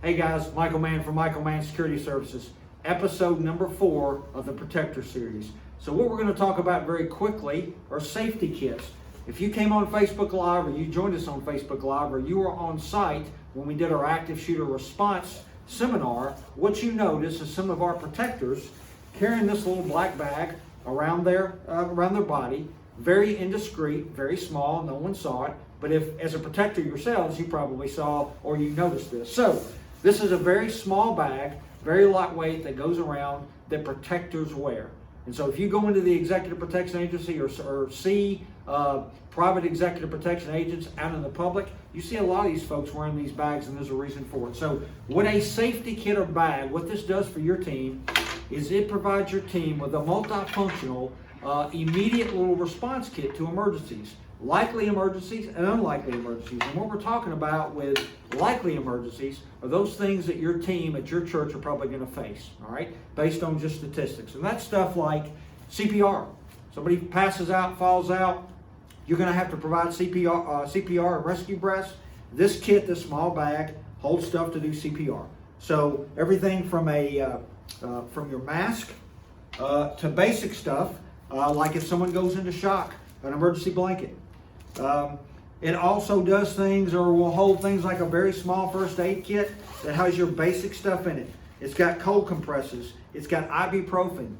Hey guys, Michael Mann from Michael Mann Security Services, episode number 4 of the Protector series. So what we're going to talk about very quickly are safety kits. If you came on Facebook Live or you joined us on Facebook Live or you were on site when we did our active shooter response seminar, what you notice is some of our protectors carrying this little black bag around their body, very indiscreet, very small, no one saw it. But if, as a protector yourselves, you probably saw or you noticed this. So this is a very small bag, very lightweight, that goes around that protectors wear. And so if you go into the Executive Protection Agency or see private executive protection agents out in the public, you see a lot of these folks wearing these bags, and there's a reason for it. So what a safety kit or bag, what this does for your team is it provides your team with a multifunctional immediate little response kit to emergencies. Likely emergencies and unlikely emergencies. And what we're talking about with likely emergencies are those things that your team at your church are probably going to face, all right, based on just statistics. And that's stuff like CPR. Somebody passes out, falls out, you're going to have to provide CPR and rescue breaths. This kit, this small bag, holds stuff to do CPR. So everything from from your mask to basic stuff, like if someone goes into shock, an emergency blanket. It also does things, or will hold things like a very small first aid kit that has your basic stuff in it. It's got cold compresses. It's got ibuprofen.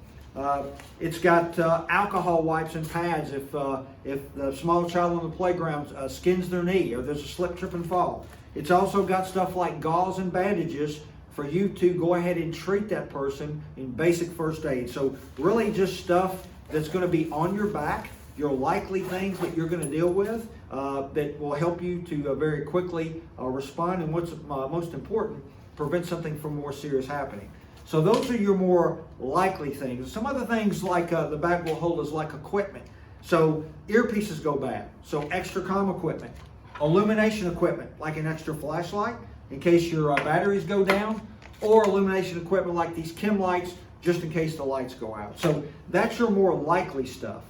It's got alcohol wipes and pads if the small child on the playground skins their knee or there's a slip, trip, and fall. It's also got stuff like gauze and bandages for you to go ahead and treat that person in basic first aid. So really just stuff that's going to be on your back, your likely things that you're going to deal with that will help you to very quickly respond, and what's most important, prevent something from more serious happening. So those are your more likely things. Some other things like the bag will hold is like equipment. So earpieces go bad, so extra comm equipment. Illumination equipment, like an extra flashlight in case your batteries go down, or illumination equipment like these chem lights just in case the lights go out. So that's your more likely stuff.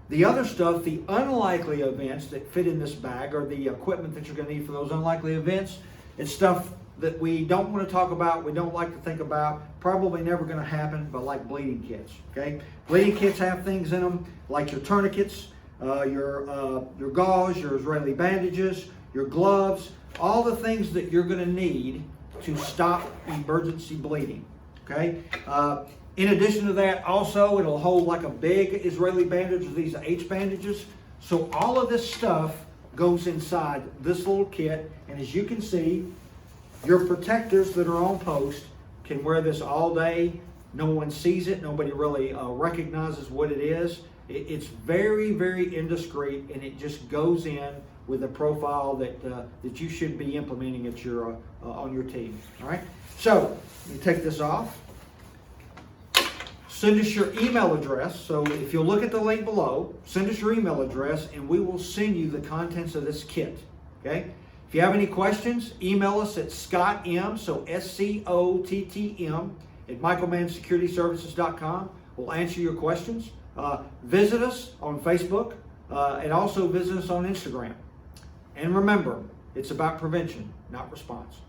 The other stuff, the unlikely events that fit in this bag, or the equipment that you're going to need for those unlikely events, it's stuff that we don't want to talk about, we don't like to think about, probably never going to happen, but like bleeding kits, okay? Bleeding kits have things in them like your tourniquets, your gauze, your Israeli bandages, your gloves, all the things that you're going to need to stop emergency bleeding, okay? In addition to that, also, it'll hold like a big Israeli bandage, or these H bandages. So all of this stuff goes inside this little kit, and as you can see, your protectors that are on post can wear this all day. No one sees it. Nobody really recognizes what it is. It's very, very indiscreet, and it just goes in with a profile that that you should be implementing at your on your team. All right. So you take this off. Send us your email address. So if you'll look at the link below, send us your email address, and we will send you the contents of this kit. Okay. If you have any questions, email us at ScottM, so SCOTTM, at michaelmansecurityservices.com. We'll answer your questions. Visit us on Facebook, and also visit us on Instagram. And remember, it's about prevention, not response.